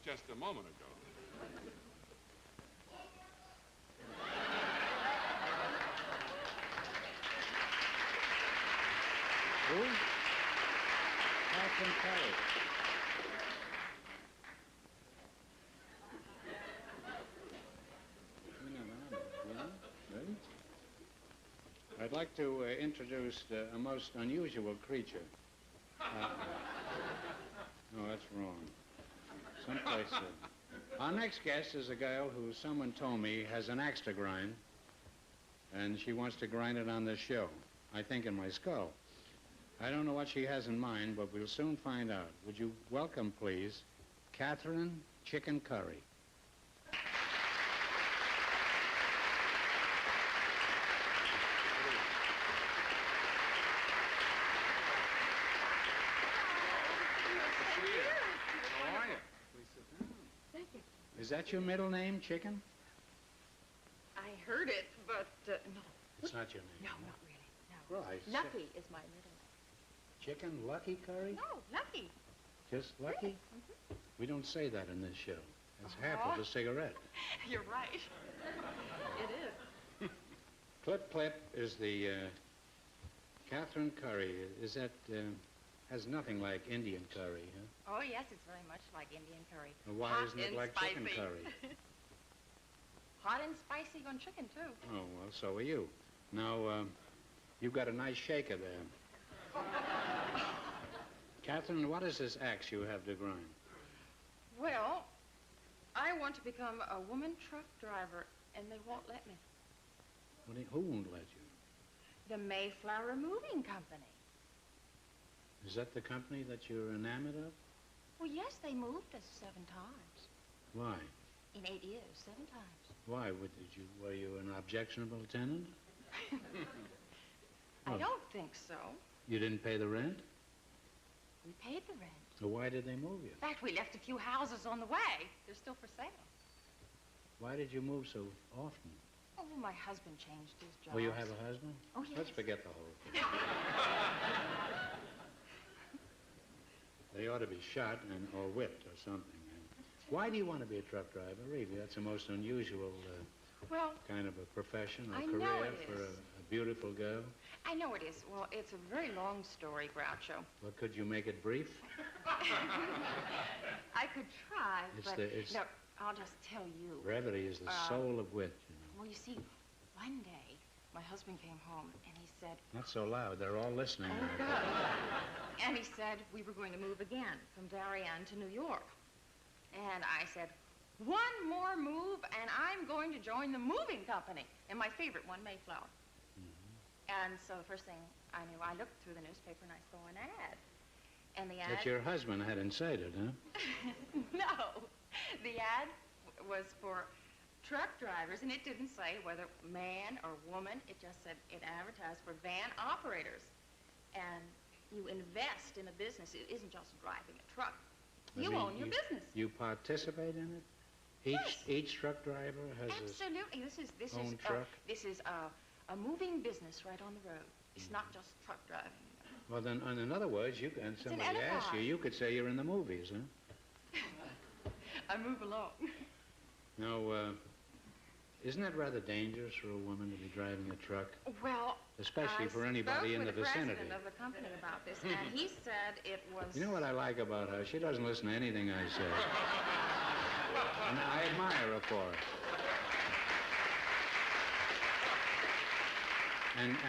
just a moment ago. Who? Catherine Curry. I'd like to introduce a most unusual creature. No, that's wrong. Someplace. Our next guest is a girl who someone told me has an axe to grind, and she wants to grind it on this show. I think in my skull. I don't know what she has in mind, but we'll soon find out. Would you welcome, please, Catherine Chicken Curry. Is that your middle name, Chicken? I heard it, but no. It's not your name. No, not really. No. Right. Lucky is my middle name. Chicken Lucky Curry? No, Lucky. Just Lucky? Mm-hmm. We don't say that in this show. It's half of a cigarette. You're right. It is. Clip Clip is the Catherine Curry. Is that has nothing like Indian curry, huh? Oh yes, it's very much like Indian curry. Well, why Hot isn't it and like spicy. chicken curry? Hot and spicy on chicken too. Oh well, so are you. Now you've got a nice shaker there. Catherine, what is this axe you have to grind? Well, I want to become a woman truck driver, and they won't let me. Who won't let you? The Mayflower Moving Company. Is that the company that you're enamored of? Well, yes, they moved us 7 times. Why? In 8 years, 7 times. Why? Were you an objectionable tenant? I don't think so. You didn't pay the rent? We paid the rent. So why did they move you? In fact, we left a few houses on the way. They're still for sale. Why did you move so often? Oh, well, my husband changed his job. Oh, you have a husband? Oh, yes. Let's forget the whole thing. They ought to be shot or whipped or something. Why do you want to be a truck driver? Really, that's the most unusual kind of a profession or career for a beautiful girl. I know it is. Well, it's a very long story, Groucho. Well, could you make it brief? I could try, but no, I'll just tell you. Brevity is the soul of wit, you know. Well, you see, one day, my husband came home, and he said... Not so loud. They're all listening. Oh, God. And he said we were going to move again from Darien to New York. And I said, one more move, and I'm going to join the moving company. And my favorite one, Mayflower. Mm-hmm. And so the first thing I knew, I looked through the newspaper, and I saw an ad. And the ad... That your husband had incited, huh? No. The ad was for truck drivers, and it didn't say whether man or woman. It just said it advertised for van operators. And you invest in a business. It isn't just driving a truck. You own your business. You participate in it? Yes. Each truck driver has absolutely. This is truck? This is a moving business right on the road. It's not just truck driving. Well, then, in other words, somebody asks you, you could say you're in the movies, huh? I move along. Now, isn't that rather dangerous for a woman to be driving a truck? Well, especially for anybody in the vicinity. I spoke with the president of the company about this, and he said it was... You know what I like about her? She doesn't listen to anything I say. And I admire her for it.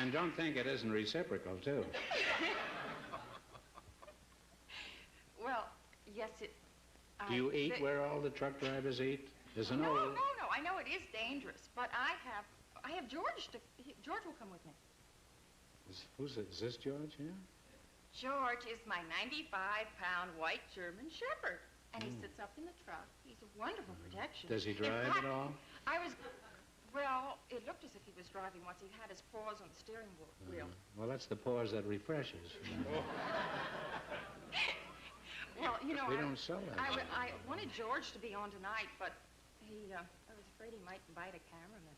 And don't think it isn't reciprocal, too. Well, yes, it... Do you eat where all the truck drivers eat? There's an no, old... No, I know it is dangerous, but I have George George will come with me. Is this George here? George is my 95-pound white German Shepherd, and he sits up in the truck. He's a wonderful protection. Does he drive at all? Well, it looked as if he was driving once. He had his paws on the steering wheel. Well, that's the pause that refreshes. Well, you know, we don't sell that. I wanted George to be on tonight, but I was afraid he might invite a cameraman.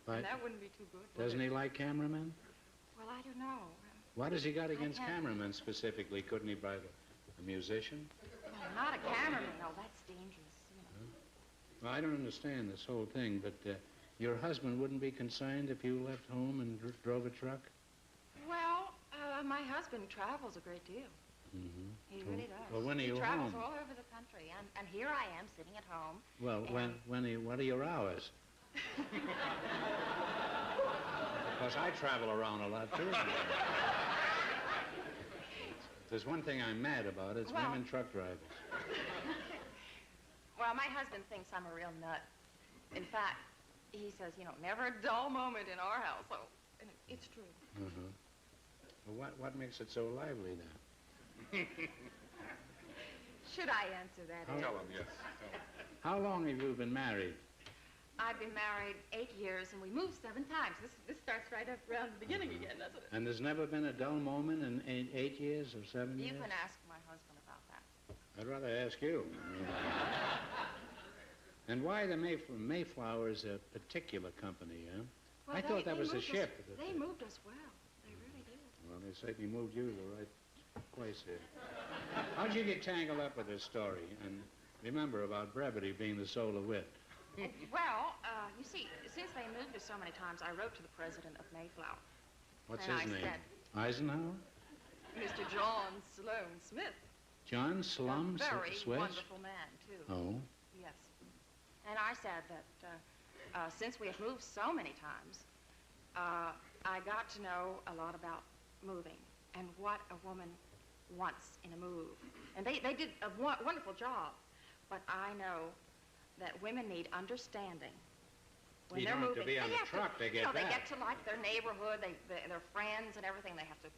And that wouldn't be too good. Doesn't he like cameramen? Well, I don't know. What has he got against cameramen specifically? Couldn't he buy a musician? Well, I'm not a cameraman. No, that's dangerous. You know. Well, I don't understand this whole thing, but your husband wouldn't be concerned if you left home and drove a truck? Well, my husband travels a great deal. Mm-hmm. He really does. Well, when are you He travels home? all over the country, and here I am sitting at home. Well, what are your hours? Because I travel around a lot, too. There's one thing I'm mad about. It's women truck drivers. Well, my husband thinks I'm a real nut. In fact, he says, you know, never a dull moment in our house. So, and it's true. Uh-huh. Well, what makes it so lively, then? Should I answer that? Tell him, yes. How long have you been married? I've been married 8 years, and we moved 7 times. This starts right up around the beginning again, doesn't it? And there's never been a dull moment in 8 years or 7 years? You can ask my husband about that. I'd rather ask you. And why the Mayflower is a particular company, huh? Well, I thought that was a ship. They moved us well. They really did. Well, they certainly moved you to the right place here. How'd you get tangled up with this story? And remember about brevity being the soul of wit. Well, you see, since they moved us so many times, I wrote to the president of Mayflower. What's and his I name? Said, Eisenhower? Mr. John Sloan Smith. John Slum A very Swiss? wonderful man, too. Oh. Yes. And I said that since we have moved so many times, I got to know a lot about moving and what a woman wants in a move. And they did a wonderful job. But I know that women need understanding. When You they're don't have to moving, be on they the have truck to get you know, that. They get to like their neighborhood, their friends and everything. They have to,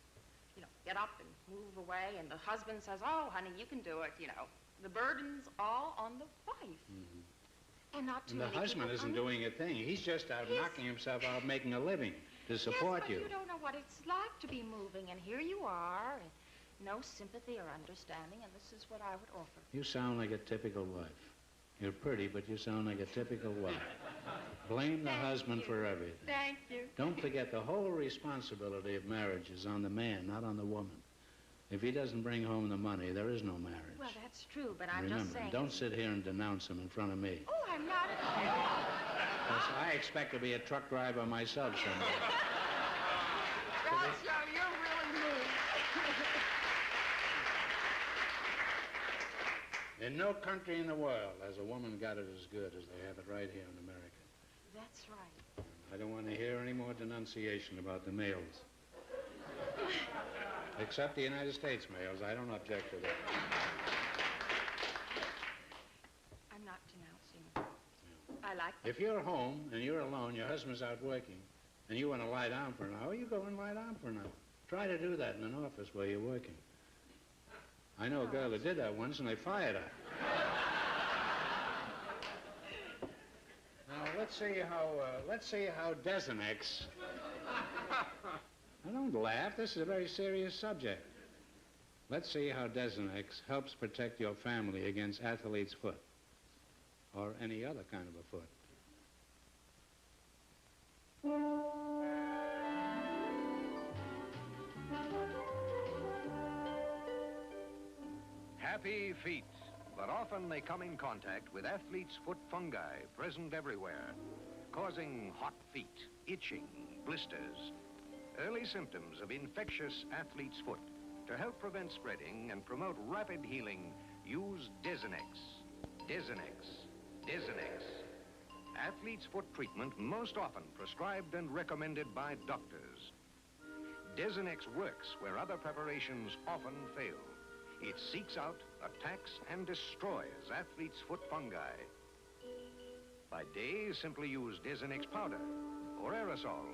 you know, get up and move away. And the husband says, "Oh, honey, you can do it." You know, the burden's all on the wife. Mm-hmm. And not too And the many husband people isn't doing a thing. He's just out knocking himself out making a living to support yes, but you don't know what it's like to be moving. And here you are, and no sympathy or understanding. And this is what I would offer. You sound like a typical wife. You're pretty, but you sound like a typical wife. Blame the husband for everything. Thank you. Don't forget the whole responsibility of marriage is on the man, not on the woman. If he doesn't bring home the money, there is no marriage. Well, that's true, but I'm Remember, just saying. don't sit here and denounce him in front of me. Oh, I'm not at all. 'Cause I expect to be a truck driver myself someday. Groucho, you're really mean. In no country in the world has a woman got it as good as they have it right here in America. That's right. I don't want to hear any more denunciation about the males. Except the United States males. I don't object to that. I'm not denouncing. I like that. If you're home and you're alone, your husband's out working, and you want to lie down for an hour, you go and lie down for an hour. Try to do that in an office where you're working. I know a girl that did that once, and they fired her. Now, let's see how Desenex... Now, don't laugh. This is a very serious subject. Let's see how Desenex helps protect your family against athlete's foot, or any other kind of a foot. Happy feet, but often they come in contact with athlete's foot fungi present everywhere, causing hot feet, itching, blisters. Early symptoms of infectious athlete's foot. To help prevent spreading and promote rapid healing, use Desenex. Desenex. Desenex. Athlete's foot treatment most often prescribed and recommended by doctors. Desenex works where other preparations often fail. It seeks out, attacks, and destroys athlete's foot fungi. By day, simply use Desenex powder or aerosol.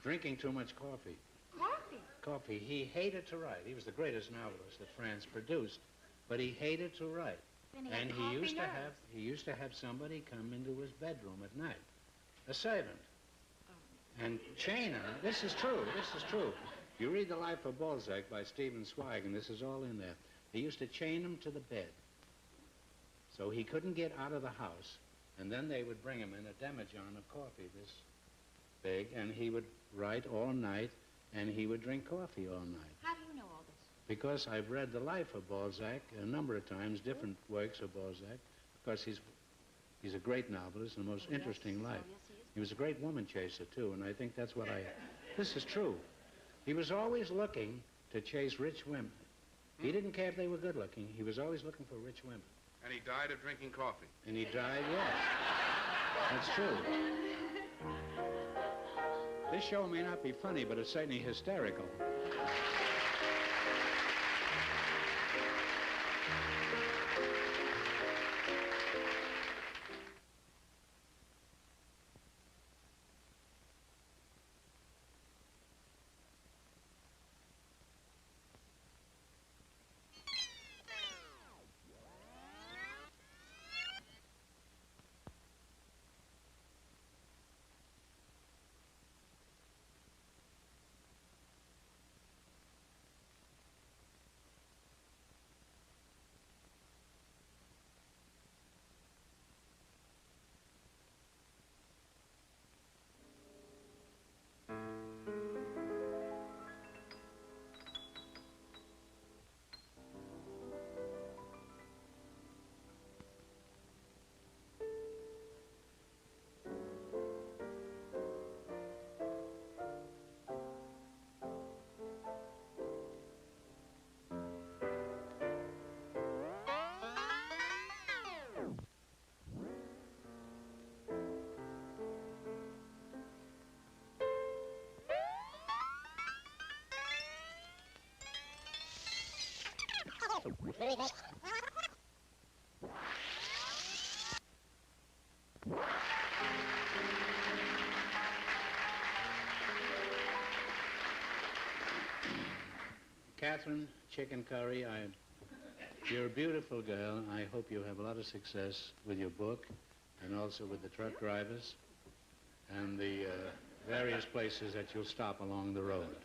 Drinking too much coffee. Coffee? Coffee. He hated to write. He was the greatest novelist that France produced, but he hated to write. Then he And had he coffee used to have somebody come into his bedroom at night, a servant, and chain him. This is true. This is true. You read The Life of Balzac by Stephen Zweig, and this is all in there. He used to chain him to the bed, so he couldn't get out of the house, and then they would bring him in a demijohn of coffee, this big, and he would write all night, and he would drink coffee all night. How do you know all this? because I've read the life of Balzac a number of times, different works of Balzac. Of course, he's a great novelist and a most interesting life. Yes, he is. He was a great woman chaser, too, and I think that's what this is true. He was always looking to chase rich women. He didn't care if they were good looking. He was always looking for rich women. And he died of drinking coffee. And he died, yes. That's true. This show may not be funny, but it's certainly hysterical. Catherine, chicken curry, you're a beautiful girl. I hope you have a lot of success with your book and also with the truck drivers and the various places that you'll stop along the road.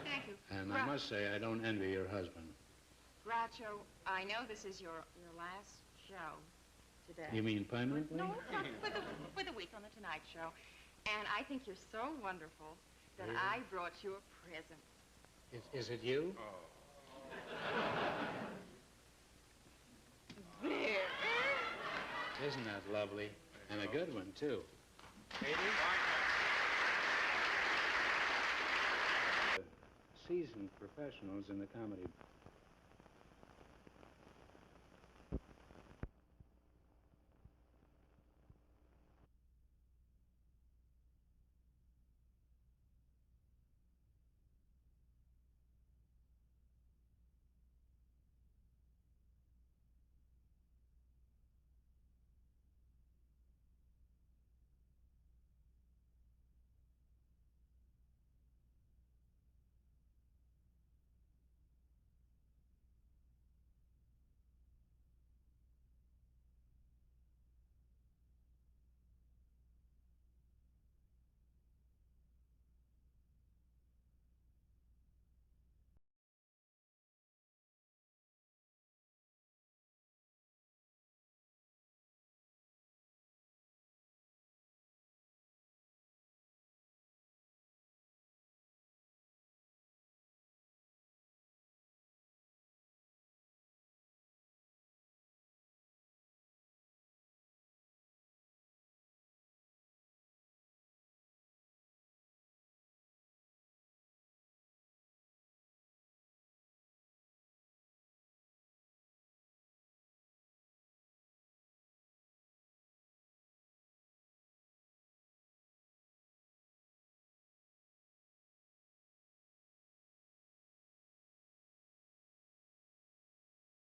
Thank you. And I must say, I don't envy your husband. Groucho, I know this is your last show today. You mean permanently? No, for the week on the Tonight Show. And I think you're so wonderful that Really? I brought you a present. Is it you? There. Isn't that lovely? And a good one, too. Seasoned professionals in the comedy